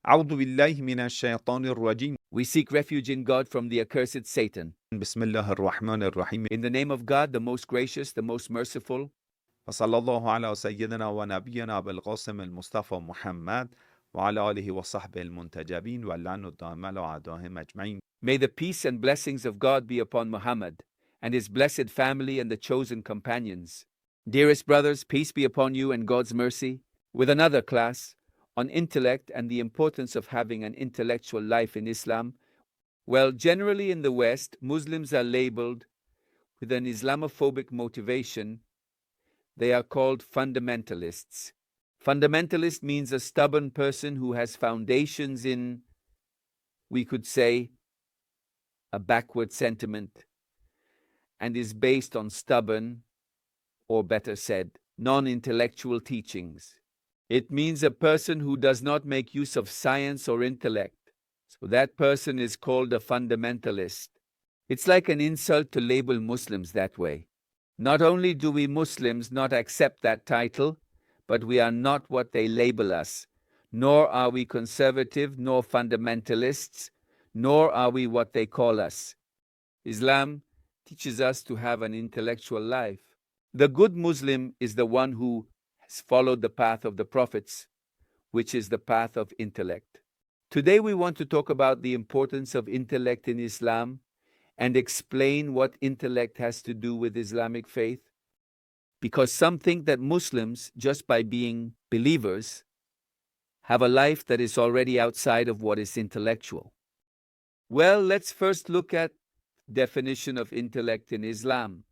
أعوذ بالله من الشيطان الرجيم. We seek refuge in God from the accursed Satan. بسم الله الرحمن الرحيم. In the name of God, the most gracious, the most merciful. وصلى الله على سيدنا ونبينا بالقاسم المصطفى محمد وعلى آله وصحبه المنتجبين واللعنة الدائمة على أعدائهم أجمعين. May the peace and blessings of God be upon Muhammad and his blessed family and the chosen companions. Dearest brothers, peace be upon you and God's mercy, with another class on intellect and the importance of having an intellectual life in Islam. Well, generally in the West, Muslims are labeled with an Islamophobic motivation. They are called fundamentalists. Fundamentalist means a stubborn person who has foundations in, we could say, a backward sentiment, and is based on stubborn, or better said, non-intellectual teachings. It means a person who does not make use of science or intellect. So that person is called a fundamentalist. It's like an insult to label Muslims that way. Not only do we Muslims not accept that title, but we are not what they label us, nor are we conservative nor fundamentalists, nor are we what they call us. Islam teaches us to have an intellectual life. The good Muslim is the one who has followed the path of the prophets, which is the path of intellect. Today we want to talk about the importance of intellect in Islam and explain what intellect has to do with Islamic faith. Because some think that Muslims, just by being believers, have a life that is already outside of what is intellectual. Well, let's first look at definition of intellect in Islam.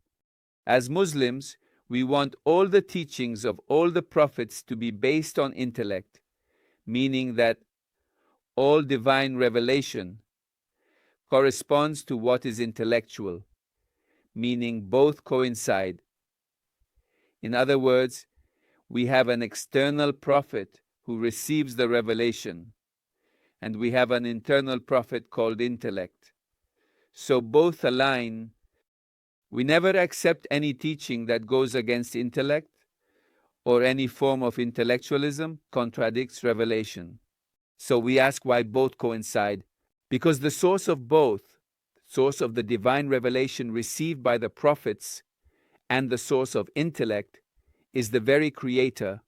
As Muslims, we want all the teachings of all the prophets to be based on intellect, meaning that all divine revelation corresponds to what is intellectual, meaning both coincide. In other words, we have an external prophet who receives the revelation, and we have an internal prophet called intellect. So both align. We never accept any teaching that goes against intellect, or any form of intellectualism contradicts revelation. So we ask why both coincide. Because the source of both, source of the divine revelation received by the prophets, and the source of intellect, is the very Creator,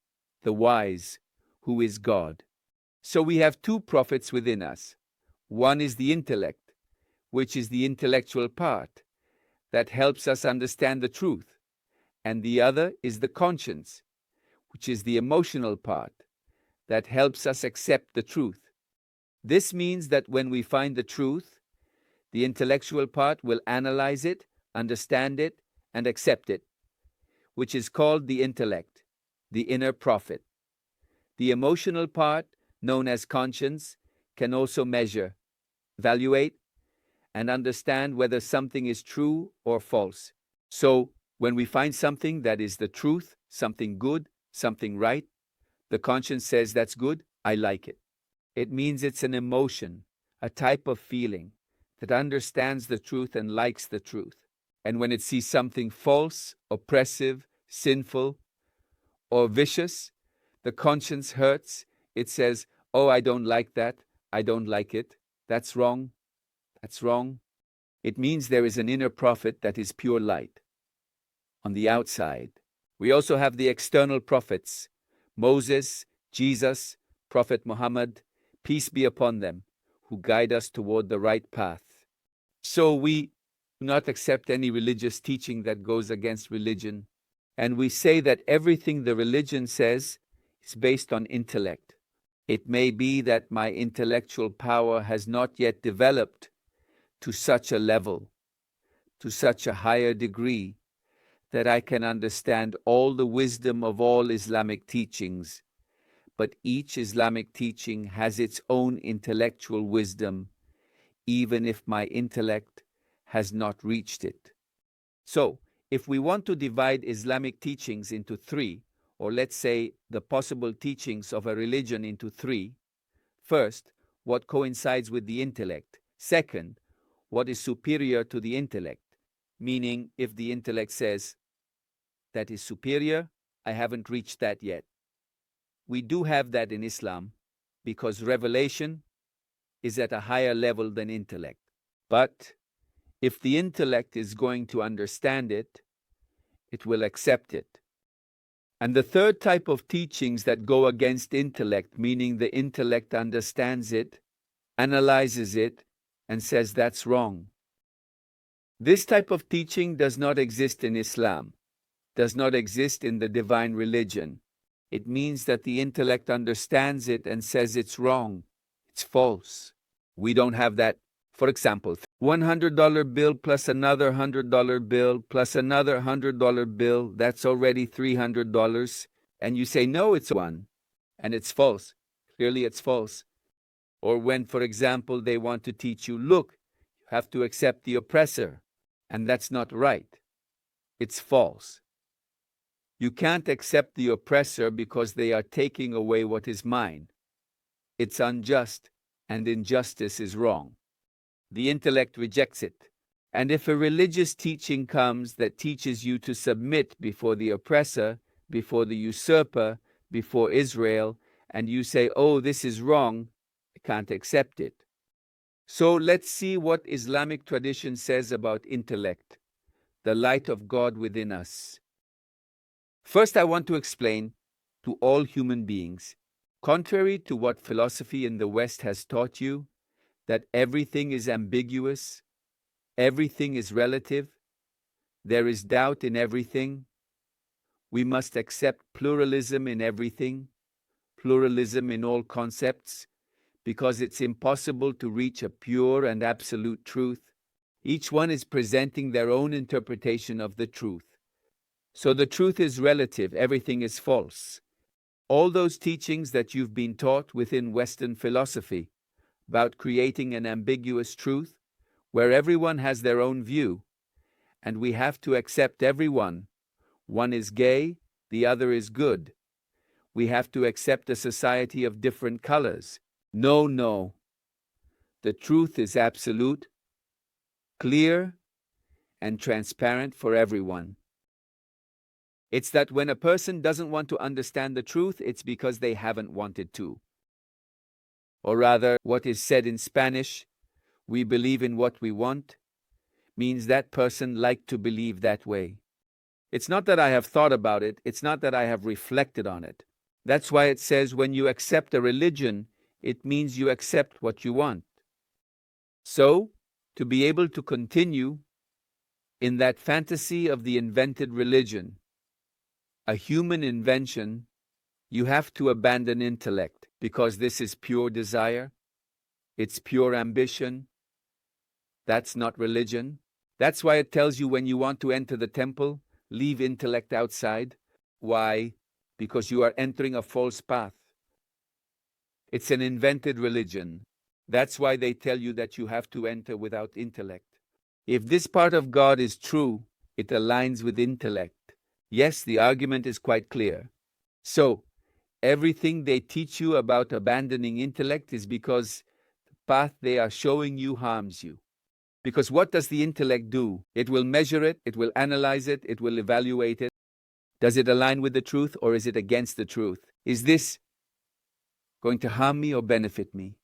the wise, who is God. So we have two prophets within us. One is the intellect, which is the intellectual part that helps us understand the truth, and the other is the conscience, which is the emotional part that helps us accept the truth. This means that when we find the truth, the intellectual part will analyze it, understand it, and accept it, which is called the intellect, the inner prophet. The emotional part, known as conscience, can also measure, evaluate, and understand whether something is true or false. So, when we find something that is the truth, something good, something right, the conscience says that's good, I like it. It means it's an emotion, a type of feeling that understands the truth and likes the truth. And when it sees something false, oppressive, sinful, or vicious, the conscience hurts. It says, oh, I don't like that. I don't like it. That's wrong. That's wrong. It means there is an inner prophet that is pure light. On the outside, we also have the external prophets, Moses, Jesus, Prophet Muhammad, peace be upon them, who guide us toward the right path. So we do not accept any religious teaching that goes against religion, and we say that everything the religion says is based on intellect. It may be that my intellectual power has not yet developed to such a level, to such a higher degree, that I can understand all the wisdom of all Islamic teachings, but each Islamic teaching has its own intellectual wisdom, even if my intellect has not reached it. So, if we want to divide Islamic teachings into three, or let's say the possible teachings of a religion into three, first, what coincides with the intellect. Second, what is superior to the intellect, meaning if the intellect says, that is superior, I haven't reached that yet. We do have that in Islam. because revelation is at a higher level than intellect. But if the intellect is going to understand it, it will accept it. And the third type of teachings that go against intellect, meaning the intellect understands it, analyzes it, and says that's wrong. This type of teaching does not exist in Islam, does not exist in the divine religion. It means that the intellect understands it and says it's wrong, it's false. We don't have that. For example, $100 bill plus another $100 bill plus another $100 bill, that's already $300. And you say, no, it's one, and it's false. Clearly it's false. Or when, for example, they want to teach you, look, you have to accept the oppressor, and that's not right. It's false. You can't accept the oppressor because they are taking away what is mine. It's unjust, and injustice is wrong. The intellect rejects it. And if a religious teaching comes that teaches you to submit before the oppressor, before the usurper, before Israel, and you say, oh, this is wrong, I can't accept it. So let's see what Islamic tradition says about intellect, the light of God within us. First, I want to explain to all human beings, contrary to what philosophy in the West has taught you, that everything is ambiguous, everything is relative, there is doubt in everything. We must accept pluralism in everything, pluralism in all concepts, because it's impossible to reach a pure and absolute truth. Each one is presenting their own interpretation of the truth. So the truth is relative, everything is false. All those teachings that you've been taught within Western philosophy about creating an ambiguous truth where everyone has their own view, and we have to accept everyone. One is gay, the other is good. We have to accept a society of different colors. No, no. The truth is absolute, clear, and transparent for everyone. It's that when a person doesn't want to understand the truth, it's because they haven't wanted to. Or rather, what is said in Spanish, we believe in what we want, means that person liked to believe that way. It's not that I have thought about it, it's not that I have reflected on it. That's why it says when you accept a religion, it means you accept what you want. So, to be able to continue in that fantasy of the invented religion, a human invention, you have to abandon intellect, because this is pure desire, it's pure ambition. That's not religion. That's why it tells you when you want to enter the temple, leave intellect outside. Why? Because you are entering a false path. It's an invented religion. That's why they tell you that you have to enter without intellect. If this part of God is true, it aligns with intellect. Yes, the argument is quite clear. So, everything they teach you about abandoning intellect is because the path they are showing you harms you. Because what does the intellect do? It will measure it, it will analyze it, it will evaluate it. Does it align with the truth or is it against the truth? Is this going to harm me or benefit me?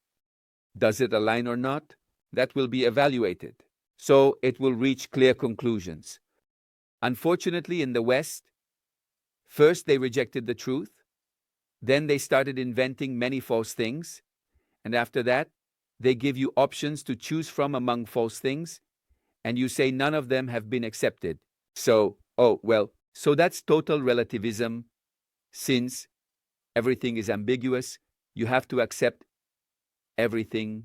Does it align or not? That will be evaluated. So it will reach clear conclusions. Unfortunately, in the West, first they rejected the truth, then they started inventing many false things, and after that, they give you options to choose from among false things, and you say none of them have been accepted. So, so that's total relativism. Since everything is ambiguous, you have to accept everything.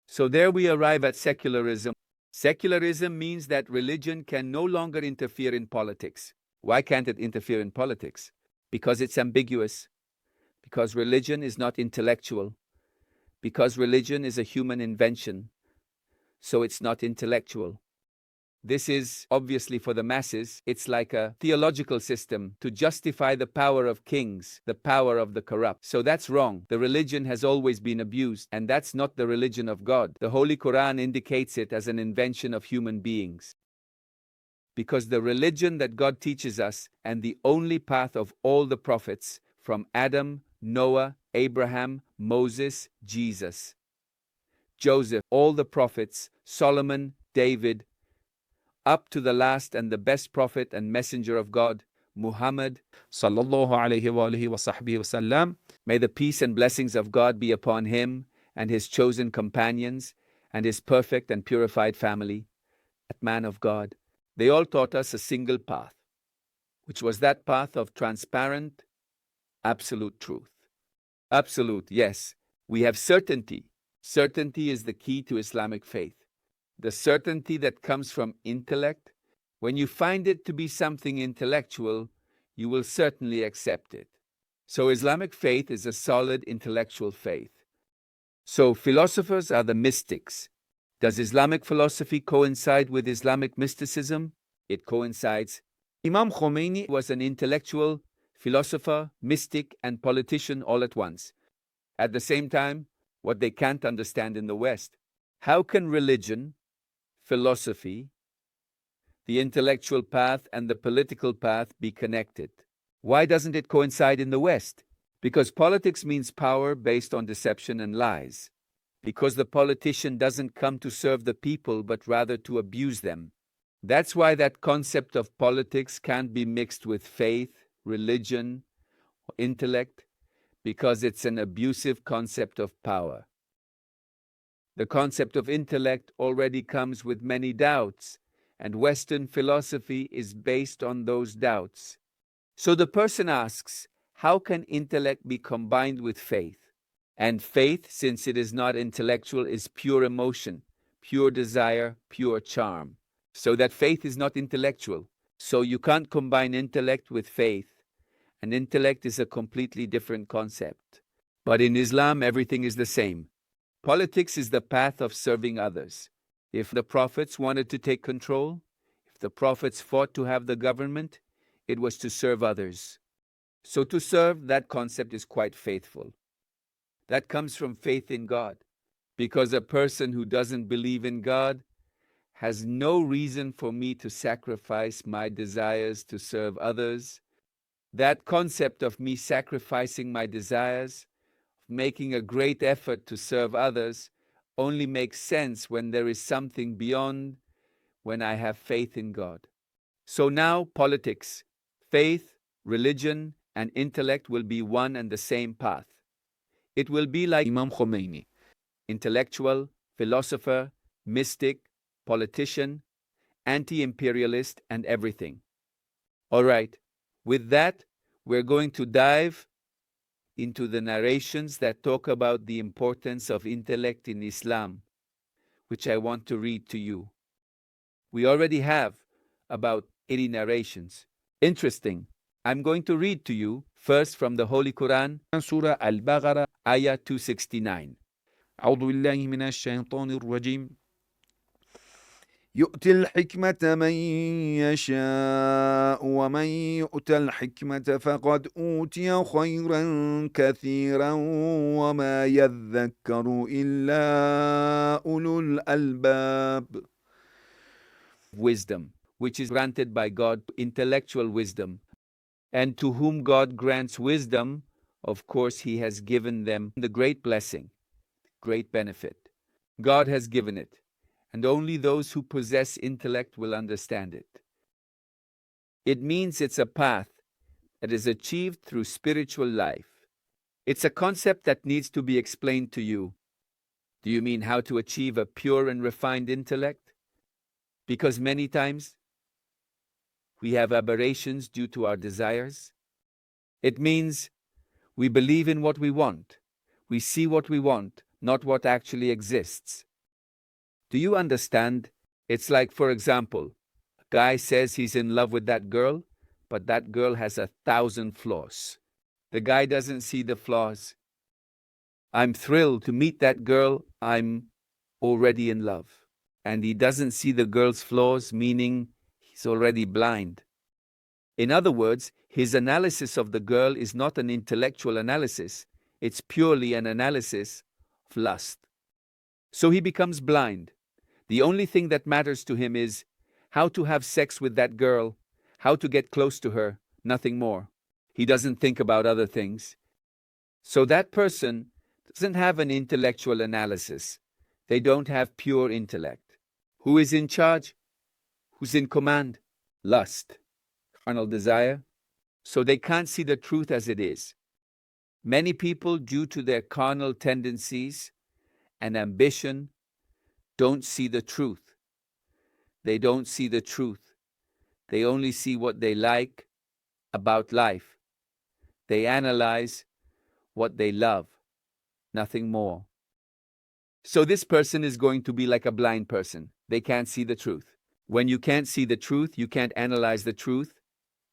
So there we arrive at secularism. Secularism means that religion can no longer interfere in politics. Why can't it interfere in politics? Because it's ambiguous. Because religion is not intellectual. Because religion is a human invention. So it's not intellectual. This is obviously for the masses. It's like a theological system to justify the power of kings, the power of the corrupt. So that's wrong. The religion has always been abused, and that's not the religion of God. The Holy Quran indicates it as an invention of human beings. Because the religion that God teaches us, and the only path of all the prophets, from Adam Noah, Abraham, Moses, Jesus, Joseph, all the prophets, Solomon, David, up to the last and the best prophet and messenger of God, Muhammad. Sallallahu alayhi wa alihi wa sahbihi wa sallam. May the peace and blessings of God be upon him and his chosen companions and his perfect and purified family, that man of God. They all taught us a single path, which was that path of transparent, absolute truth. Absolute, yes. We have certainty. Certainty is the key to Islamic faith. The certainty that comes from intellect. When you find it to be something intellectual, you will certainly accept it. So Islamic faith is a solid intellectual faith. So philosophers are the mystics. Does Islamic philosophy coincide with Islamic mysticism? It coincides. Imam Khomeini was an intellectual, philosopher, mystic, and politician all at once. At the same time, what they can't understand in the West. How can religion, philosophy, the intellectual path, and the political path be connected? Why doesn't it coincide in the West? Because politics means power based on deception and lies. Because the politician doesn't come to serve the people, but rather to abuse them. That's why that concept of politics can't be mixed with faith, religion, or intellect, because it's an abusive concept of power. The concept of intellect already comes with many doubts, and Western philosophy is based on those doubts. So the person asks, how can intellect be combined with faith? And faith, since it is not intellectual, is pure emotion, pure desire, pure charm. So that faith is not intellectual. So you can't combine intellect with faith. And intellect is a completely different concept. But in Islam, everything is the same. Politics is the path of serving others. If the prophets wanted to take control, if the prophets fought to have the government, it was to serve others. So to serve, that concept is quite faithful. That comes from faith in God. Because a person who doesn't believe in God has no reason for me to sacrifice my desires to serve others. That concept of me sacrificing my desires, making a great effort to serve others, only makes sense when there is something beyond, when I have faith in God. So now politics, faith, religion, and intellect will be one and the same path. It will be like Imam Khomeini, intellectual, philosopher, mystic, politician, anti-imperialist, and everything. All right, with that, we're going to dive into the narrations that talk about the importance of intellect in Islam, which I want to read to you. We already have about 80 narrations. Interesting. I'm going to read to you first from the Holy Quran, Surah Al-Baqarah, Ayah 269. أعوذ بالله من الشيطان الرجيم. يؤتي الحكمة من يشاء ومن يؤت الحكمة فقد أوتي خيرا كثيرا وما يذكر إلا أولو الألباب. Wisdom, which is granted by God, intellectual wisdom. And to whom God grants wisdom, of course, He has given them the great blessing, great benefit. God has given it, and only those who possess intellect will understand it. It means it's a path that is achieved through spiritual life. It's a concept that needs to be explained to you. Do you mean how to achieve a pure and refined intellect? Because many times we have aberrations due to our desires. It means we believe in what we want. We see what we want, not what actually exists. Do you understand? It's like, for example, a guy says he's in love with that girl, but that girl has 1,000 flaws. The guy doesn't see the flaws. I'm thrilled to meet that girl. I'm already in love. And he doesn't see the girl's flaws, meaning he's already blind. In other words, his analysis of the girl is not an intellectual analysis. It's purely an analysis of lust. So he becomes blind. The only thing that matters to him is how to have sex with that girl, how to get close to her, nothing more. He doesn't think about other things. So that person doesn't have an intellectual analysis. They don't have pure intellect. Who is in charge? Who's in command? Lust, carnal desire. So they can't see the truth as it is. Many people, due to their carnal tendencies and ambition, don't see the truth. They don't see the truth. They only see what they like about life. They analyze what they love, nothing more. So this person is going to be like a blind person. They can't see the truth. When you can't see the truth, you can't analyze the truth.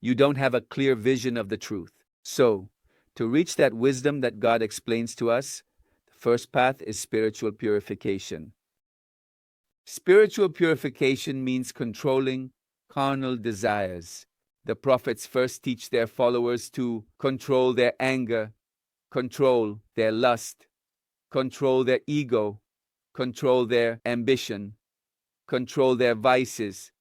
You don't have a clear vision of the truth. So, to reach that wisdom that God explains to us, the first path is spiritual purification. Spiritual purification means controlling carnal desires. The prophets first teach their followers to control their anger, control their lust, control their ego, control their ambition, control their vices,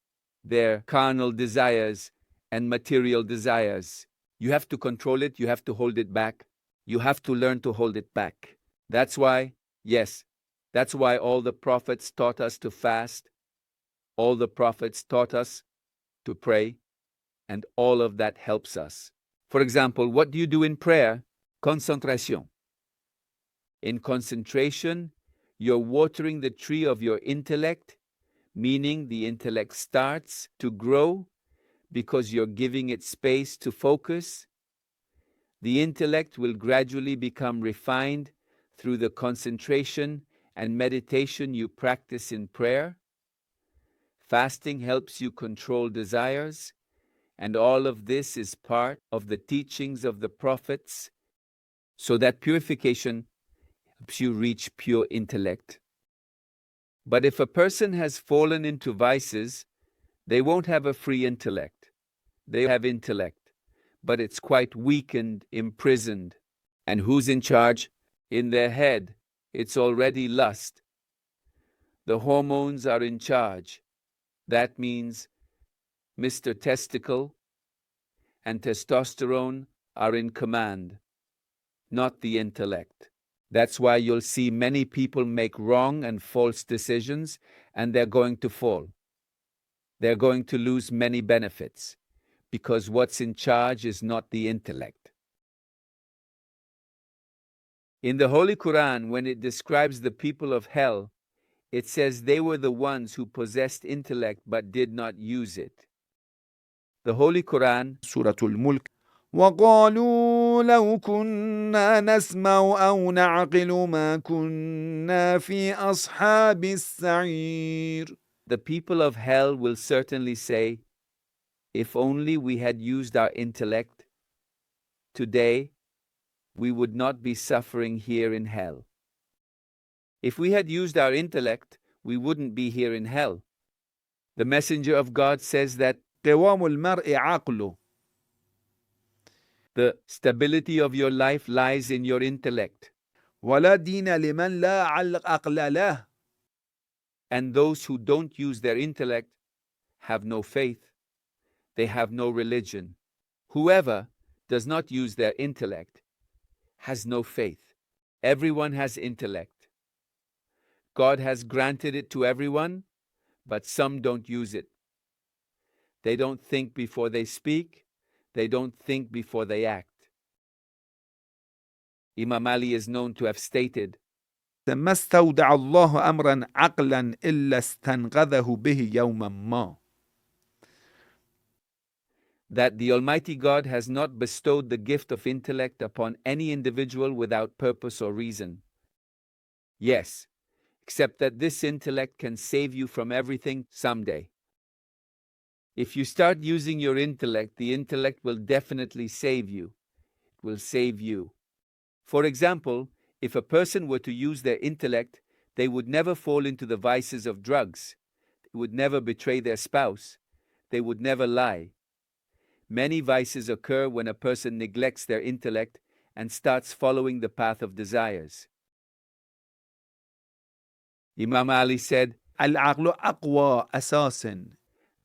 their carnal desires, and material desires. You have to control it, you have to hold it back. You have to learn to hold it back. That's why, yes, that's why all the prophets taught us to fast. All the prophets taught us to pray, and all of that helps us. For example, what do you do in prayer? Concentration. In concentration, you're watering the tree of your intellect, meaning the intellect starts to grow because you're giving it space to focus. The intellect will gradually become refined through the concentration and meditation you practice in prayer. Fasting helps you control desires, and all of this is part of the teachings of the prophets, so that purification helps you reach pure intellect. But if a person has fallen into vices, they won't have a free intellect. They have intellect, but it's quite weakened, imprisoned. And who's in charge? In their head, it's already lust. The hormones are in charge. That means Mr. Testicle and testosterone are in command, not the intellect. That's why you'll see many people make wrong and false decisions, and they're going to fall. They're going to lose many benefits, because what's in charge is not the intellect. In the Holy Quran, when it describes the people of hell, it says they were the ones who possessed intellect but did not use it. The Holy Quran, Surah Al-Mulk, وقالوا لو كنا نسمع أو نعقل ما كنا في أصحاب السعير. the people of hell will certainly say, if only we had used our intellect, today we would not be suffering here in hell. If we had used our intellect, we wouldn't be here in hell. The Messenger of God says that قوام المرء عقله. the stability of your life lies in your intellect. ولا دين لمن لا عقل له. And those who don't use their intellect have no faith. They have no religion. Whoever does not use their intellect has no faith. Everyone has intellect. God has granted it to everyone, but some don't use it. They don't think before they speak. They don't think before they act. Imam Ali is known to have stated, ما استودع الله أمرا عقلا إلا استنقذه به يوما ما. that the Almighty God has not bestowed the gift of intellect upon any individual without purpose or reason. Yes, except that this intellect can save you from everything someday. If you start using your intellect, the intellect will definitely save you. It will save you. For example, if a person were to use their intellect, they would never fall into the vices of drugs. They would never betray their spouse. They would never lie. Many vices occur when a person neglects their intellect and starts following the path of desires. Imam Ali said, العقل أقوى أساس.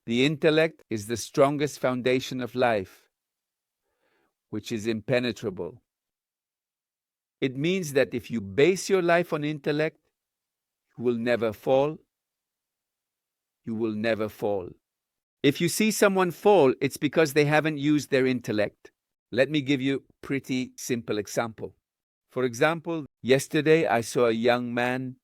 the intellect is the strongest foundation of life, which is impenetrable. It means that if you base your life on intellect, you will never fall. You will never fall. If you see someone fall, it's because they haven't used their intellect. Let me give you a pretty simple example. For example, yesterday I saw a young man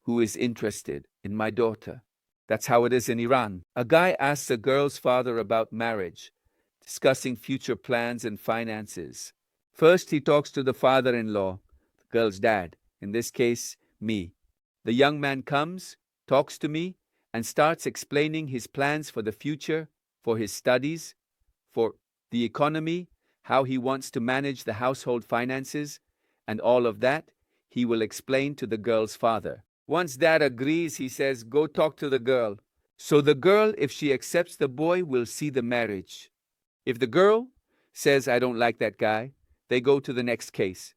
who is interested in my daughter. That's how it is in Iran. A guy asks a girl's father about marriage, discussing future plans and finances. First, he talks to the father-in-law, the girl's dad, in this case, me. The young man comes, talks to me, and starts explaining his plans for the future, for his studies, for the economy, how he wants to manage the household finances, and all of that he will explain to the girl's father. Once dad agrees, he says, go talk to the girl. So the girl, if she accepts the boy, will see the marriage. If the girl says, I don't like that guy, they go to the next case.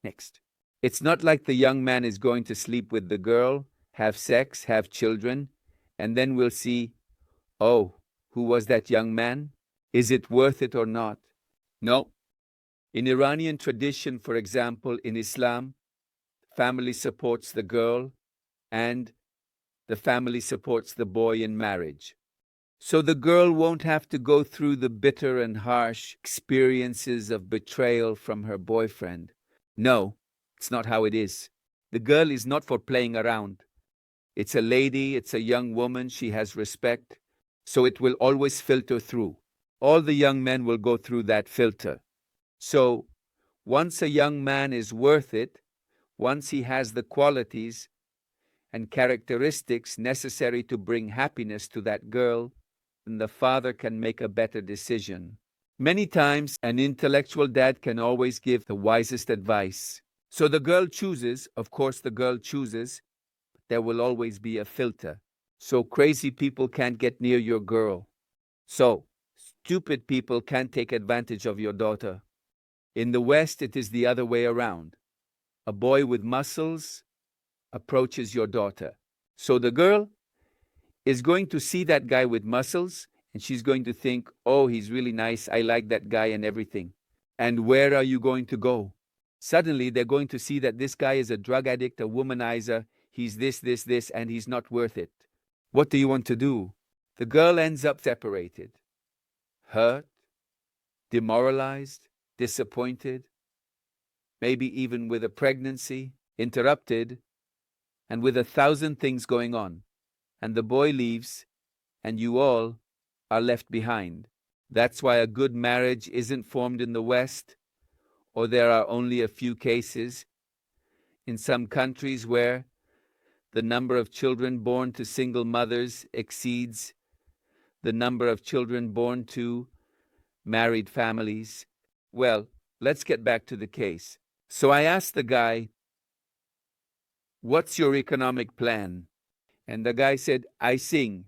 Next. It's not like the young man is going to sleep with the girl, have sex, have children, and then we'll see, oh, who was that young man? Is it worth it or not? No. In Iranian tradition, for example, in Islam, family supports the girl and the family supports the boy in marriage. So the girl won't have to go through the bitter and harsh experiences of betrayal from her boyfriend. No, it's not how it is. The girl is not for playing around. It's a lady, it's a young woman, she has respect, so it will always filter through. All the young men will go through that filter. So, once a young man is worth it, once he has the qualities and characteristics necessary to bring happiness to that girl, then the father can make a better decision. Many times, an intellectual dad can always give the wisest advice. So the girl chooses, of course the girl chooses, but there will always be a filter. So crazy people can't get near your girl. So, stupid people can't take advantage of your daughter. In the West, it is the other way around. A boy with muscles approaches your daughter. So the girl is going to see that guy with muscles, and she's going to think, oh, he's really nice, I like that guy and everything. And where are you going to go? Suddenly, they're going to see that this guy is a drug addict, a womanizer, he's this, and he's not worth it. What do you want to do? The girl ends up separated, hurt, demoralized, disappointed, maybe even with a pregnancy, interrupted, and with 1,000 things going on. And the boy leaves, and you all are left behind. That's why a good marriage isn't formed in the West, or there are only a few cases in some countries where the number of children born to single mothers exceeds the number of children born to married families. Well, let's get back to the case. So I asked the guy, what's your economic plan? And the guy said, I sing.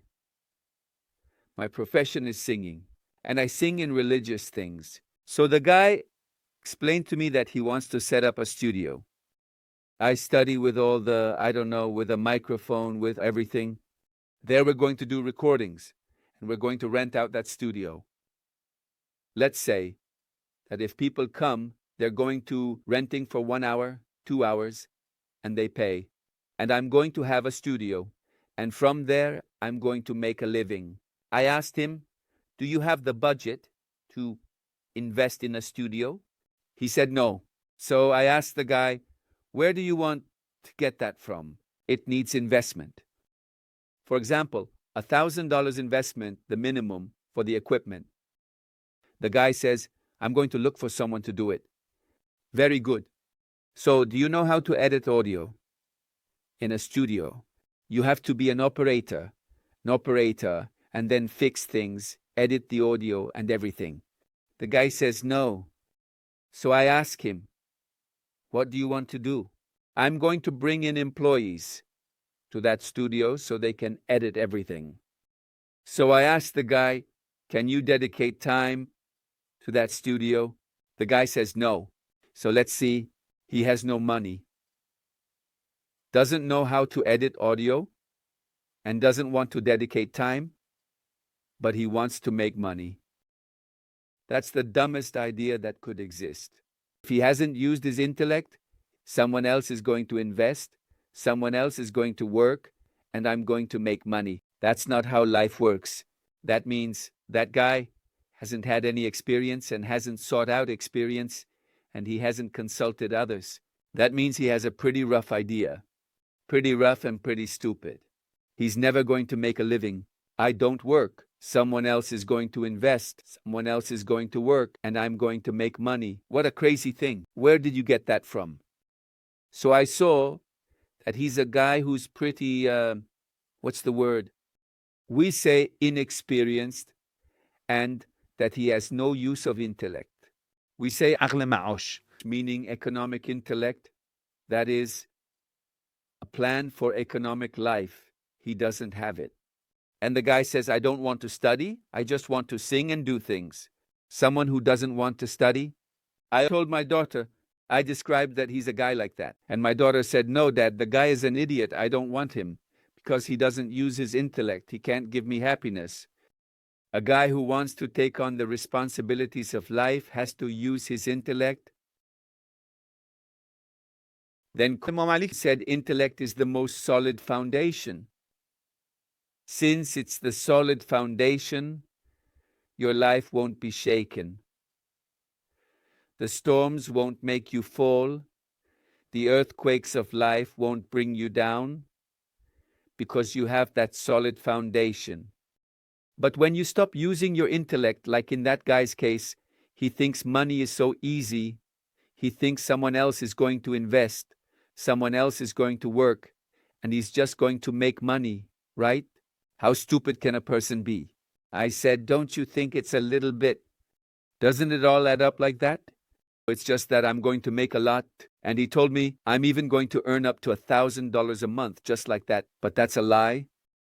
My profession is singing, and I sing in religious things. So the guy explained to me that he wants to set up a studio. I study with all the, with a microphone, with everything. There we're going to do recordings, and we're going to rent out that studio. Let's say that if people come, they're going to renting for 1 hour, 2 hours, and they pay. And I'm going to have a studio, and from there, I'm going to make a living. I asked him, do you have the budget to invest in a studio? He said no. So I asked the guy, where do you want to get that from? It needs investment. For example, $1,000 investment, the minimum for the equipment. The guy says, I'm going to look for someone to do it. Very good. So do you know how to edit audio in a studio? You have to be an operator, and then fix things, edit the audio and everything. The guy says no. So I ask him, what do you want to do? I'm going to bring in employees to that studio so they can edit everything. So I asked the guy, can you dedicate time to that studio? The guy says no. So let's see, he has no money, doesn't know how to edit audio, and doesn't want to dedicate time, but he wants to make money. That's the dumbest idea that could exist. If he hasn't used his intellect, someone else is going to invest, someone else is going to work, and I'm going to make money. That's not how life works. That means that guy hasn't had any experience and hasn't sought out experience, and he hasn't consulted others. That means he has a pretty rough idea. Pretty rough and pretty stupid. He's never going to make a living. I don't work. Someone else is going to invest. Someone else is going to work, and I'm going to make money. What a crazy thing. Where did you get that from? So I saw that he's a guy who's pretty, what's the word? We say inexperienced, and that he has no use of intellect. We say عقل معوش. meaning economic intellect. That is a plan for economic life. He doesn't have it. And the guy says, I don't want to study. I just want to sing and do things. Someone who doesn't want to study. I told my daughter, I described that he's a guy like that. And my daughter said, no, Dad, the guy is an idiot. I don't want him because he doesn't use his intellect. He can't give me happiness. A guy who wants to take on the responsibilities of life has to use his intellect. Then Imam Ali said intellect is the most solid foundation. Since it's the solid foundation, your life won't be shaken. The storms won't make you fall. The earthquakes of life won't bring you down because you have that solid foundation. But when you stop using your intellect, like in that guy's case, he thinks money is so easy. He thinks someone else is going to invest, someone else is going to work, and he's just going to make money, right? How stupid can a person be? I said, don't you think it's a little bit? Doesn't it all add up like that? It's just that I'm going to make a lot. And he told me, I'm even going to earn up to $1,000 a month, just like that. But that's a lie.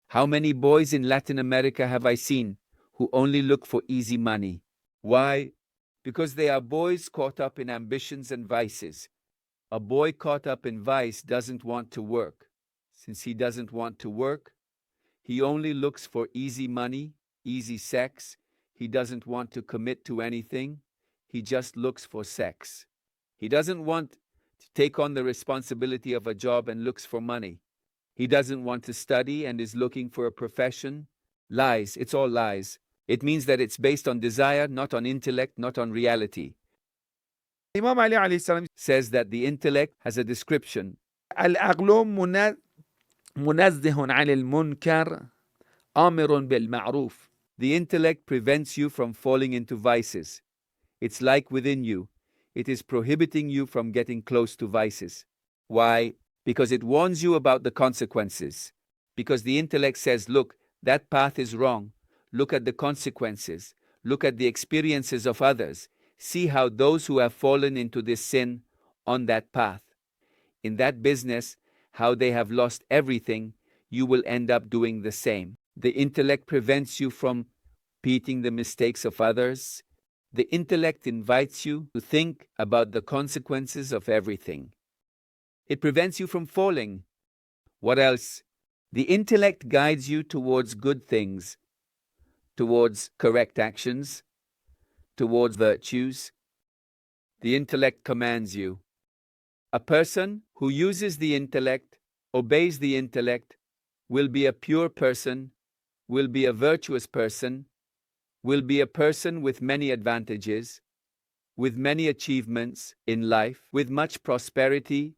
How many boys in Latin America have I seen who only look for easy money? Why? Because they are boys caught up in ambitions and vices. A boy caught up in vice doesn't want to work. Since he doesn't want to work, he only looks for easy money, easy sex. He doesn't want to commit to anything. He just looks for sex. He doesn't want to take on the responsibility of a job and looks for money. He doesn't want to study and is looking for a profession. Lies. It's all lies. It means that it's based on desire, not on intellect, not on reality. Imam Ali عليه السلام Says that the intellect has a description. العقل منزه عن المنكر آمر بالمعروف. The intellect prevents you from falling into vices. It's like within you. It is prohibiting you from getting close to vices. Why? Because it warns you about the consequences. Because the intellect says, look, that path is wrong. Look at the consequences. Look at the experiences of others. See how those who have fallen into this sin on that path, in that business, how they have lost everything, you will end up doing the same. The intellect prevents you from repeating the mistakes of others. The intellect invites you to think about the consequences of everything. It prevents you from falling. What else? The intellect guides you towards good things, towards correct actions, towards virtues. The intellect commands you. A person who uses the intellect, obeys the intellect, will be a pure person, will be a virtuous person, will be a person with many advantages, with many achievements in life, with much prosperity,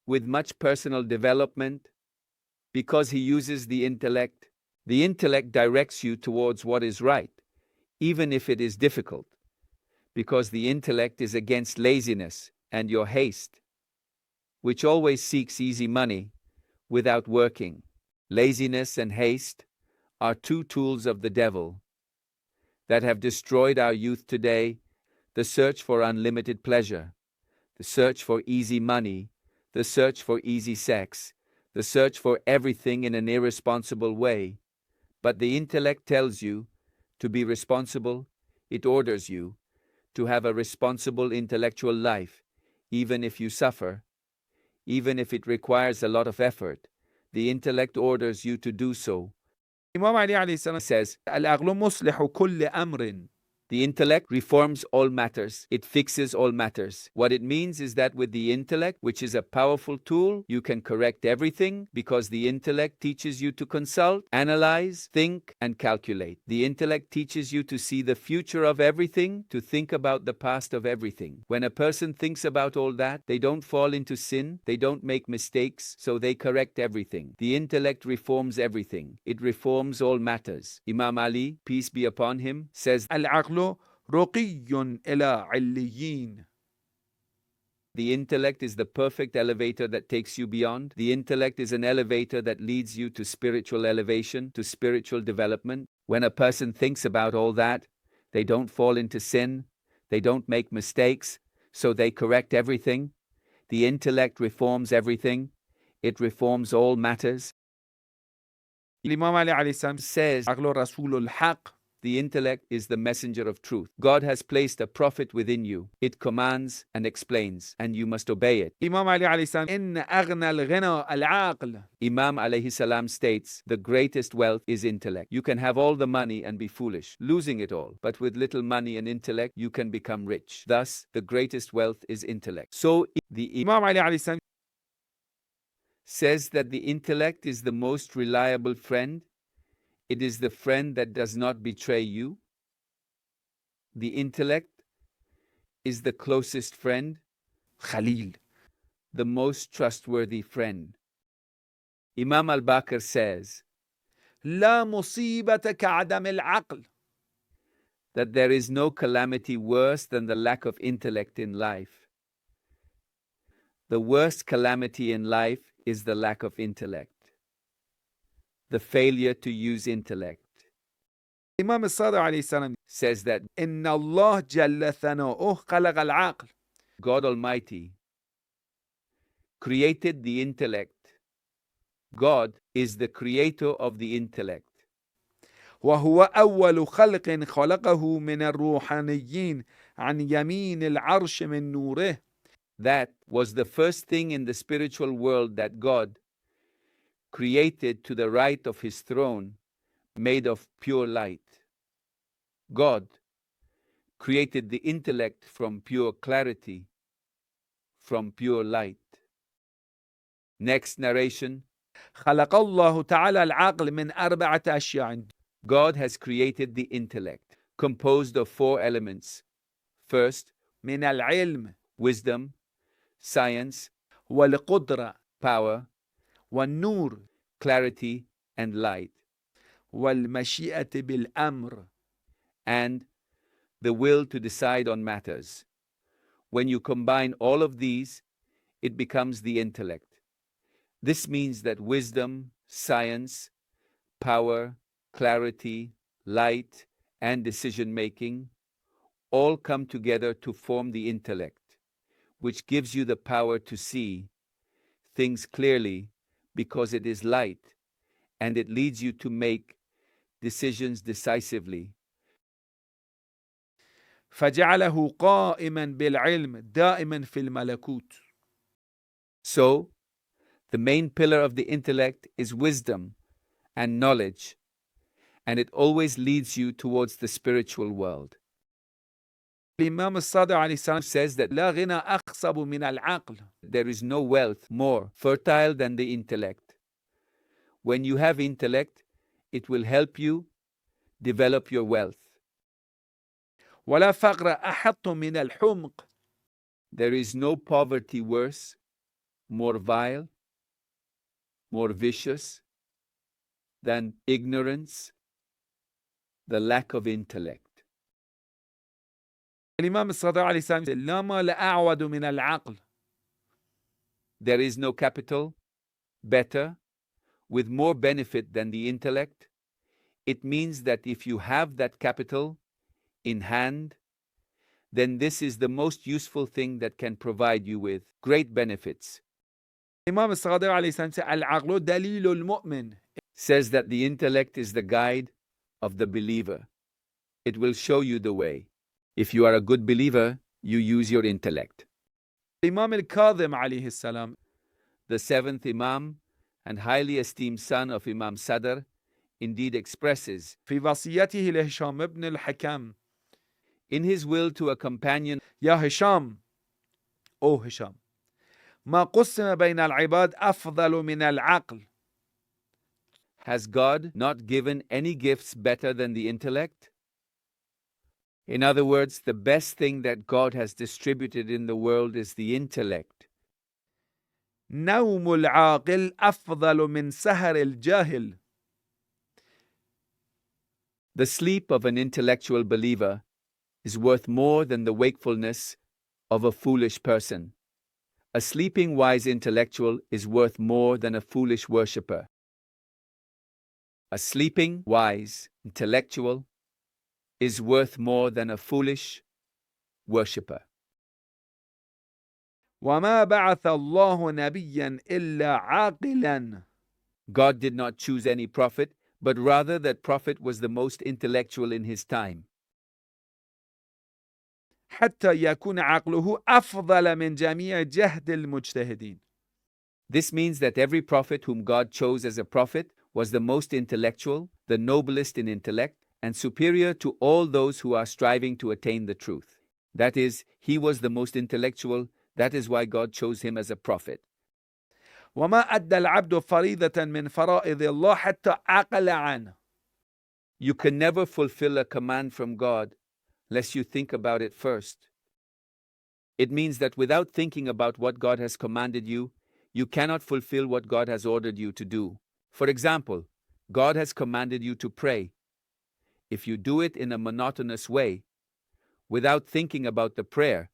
with much personal development, because he uses the intellect. The intellect directs you towards what is right, even if it is difficult, because the intellect is against laziness and your haste, which always seeks easy money without working. Laziness and haste are two tools of the devil that have destroyed our youth today. The search for unlimited pleasure, the search for easy money, the search for easy sex, the search for everything in an irresponsible way. But the intellect tells you to be responsible. It orders you to have a responsible intellectual life, even if you suffer, even if it requires a lot of effort. The intellect orders you to do so. Imam Ali عليه السلام He says, العقل مصلح كل أمر The intellect reforms all matters. It fixes all matters. What it means is that with the intellect, which is a powerful tool, you can correct everything because the intellect teaches you to consult, analyze, think, and calculate. The intellect teaches you to see the future of everything, to think about the past of everything. When a person thinks about all that, they don't fall into sin, they don't make mistakes, so they correct everything. The intellect reforms everything. It reforms all matters. Imam Ali, peace be upon him, says, العقل رقي إلى عليين. the intellect is the perfect elevator that takes you beyond. The intellect is an elevator that leads you to spiritual elevation, to spiritual development. When a person thinks about all that, they don't fall into sin, they don't make mistakes, so they correct everything. The intellect reforms everything. It reforms all matters. الإمام علي عليه السلام Says, عقل رسول الحق. the intellect is the messenger of truth. God has placed a prophet within you. It commands and explains, and you must obey it. الإمام علي عليه السلام إن أغنى الغنى العقل. Imam alayhi salam states, the greatest wealth is intellect. You can have all the money and be foolish, losing it all. But with little money and intellect, you can become rich. Thus, the greatest wealth is intellect. So, the الإمام علي عليه السلام says that the intellect is the most reliable friend. It is the friend that does not betray you. The intellect is the closest friend, خليل. the most trustworthy friend. Imam al-Baqir says لا مصيبة كعدم العقل. that there is no calamity worse than the lack of intellect in life. The worst calamity in life is the lack of intellect, the failure to use intellect. الإمام الصادق عليه السلام Says that إن الله جل ثناؤه خلق العقل. God Almighty created the intellect. God is the creator of the intellect. وهو أول خلق خلقه من الروحانيين عن يمين العرش من نوره. That was the first thing in the spiritual world that God created to the right of his throne, made of pure light. God created the intellect from pure clarity, from pure light. Next narration, خلق الله تعالى العقل من أربعة أشياء. God has created the intellect, composed of 4 elements. First, من العلم wisdom, science, والقدرة power, والنور clarity, and light, والمشيئة بالأمر. and the will to decide on matters. When you combine all of these, it becomes the intellect. This means that wisdom, science, power, clarity, light, and decision-making all come together to form the intellect, which gives you the power to see things clearly because it is light, and it leads you to make decisions decisively. فجعله قائما بالعلم دائما في الملكوت. So, the main pillar of the intellect is wisdom and knowledge, and it always leads you towards the spiritual world. الإمام الصادق عليه السلام says that لا غنى أخصب من العقل. There is no wealth more fertile than the intellect. When you have intellect, it will help you develop your wealth. ولا فقر أحط من الحمق. There is no poverty worse, more vile, more vicious than ignorance, the lack of intellect. الإمام الصادق عليه السلام لا مال أعود من العقل. There is no capital better, with more benefit than the intellect. It means that if you have that capital in hand, then this is the most useful thing that can provide you with great benefits. الإمام الصادق عليه السلام العقل دليل المؤمن. Says that the intellect is the guide of the believer. It will show you the way. If you are a good believer, you use your intellect. الإمام الكاظم عليه السلام The 7th Imam and highly esteemed son of Imam Sadr indeed expresses في وصيته لهشام بن الحكم in his will to a companion. يا هشام أو هشام ما قسم بين العباد أفضل من العقل. Has God not given any gifts better than the intellect? In other words, the best thing that God has distributed in the world is the intellect. نوم العاقل أفضل من سهر الجاهل. The sleep of an intellectual believer is worth more than the wakefulness of a foolish person. A sleeping wise intellectual is worth more than a foolish worshipper. A sleeping wise intellectual is worth more than a foolish worshipper. وما بعث الله نبيا إلا عاقلا. God did not choose any prophet, but rather that prophet was the most intellectual in his time. حتى يكون عقله أفضل من جميع جهد المجتهدين. This means that every prophet whom God chose as a prophet was the most intellectual, the noblest in intellect, and superior to all those who are striving to attain the truth. That is, he was the most intellectual. That is why God chose him as a prophet. وما أدى العبد فريضة من فرائض الله حتى عقل عنه. You can never fulfill a command from God lest you think about it first. It means that without thinking about what God has commanded you, you cannot fulfill what God has ordered you to do. For example, God has commanded you to pray. If you do it in a monotonous way, without thinking about the prayer,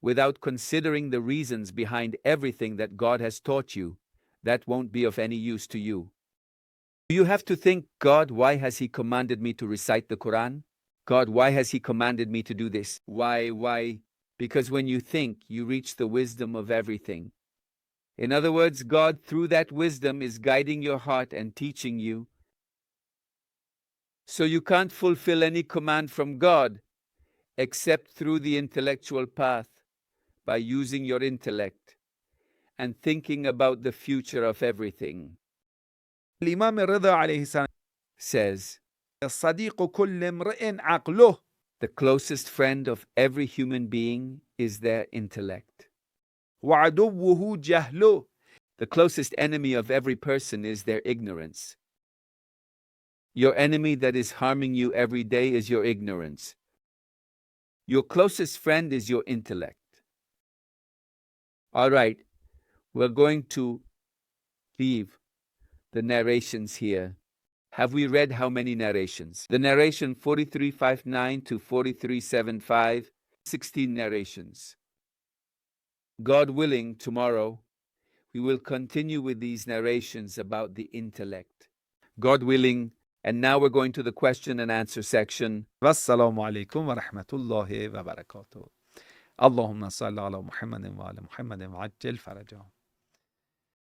without considering the reasons behind everything that God has taught you, that won't be of any use to you. Do you have to think, God, why has He commanded me to recite the Quran? God, why has He commanded me to do this? Why? Because when you think, you reach the wisdom of everything. In other words, God, through that wisdom, is guiding your heart and teaching you. So you can't fulfill any command from God except through the intellectual path, by using your intellect and thinking about the future of everything. الإمام الرضا عليه السلام says, الصديق كل امرئ عقله. The closest friend of every human being is their intellect. وعدوه جهله. The closest enemy of every person is their ignorance. Your enemy that is harming you every day is your ignorance. Your closest friend is your intellect. All right, we're going to leave the narrations here. Have we read how many narrations? The narration 4359 to 4375, 16 narrations. God willing, tomorrow, we will continue with these narrations about the intellect. God willing, and now we're going to the question and answer section. والسلام عليكم ورحمة الله وبركاته. اللهم صل على محمد وعلى محمد وعجل فرجهم.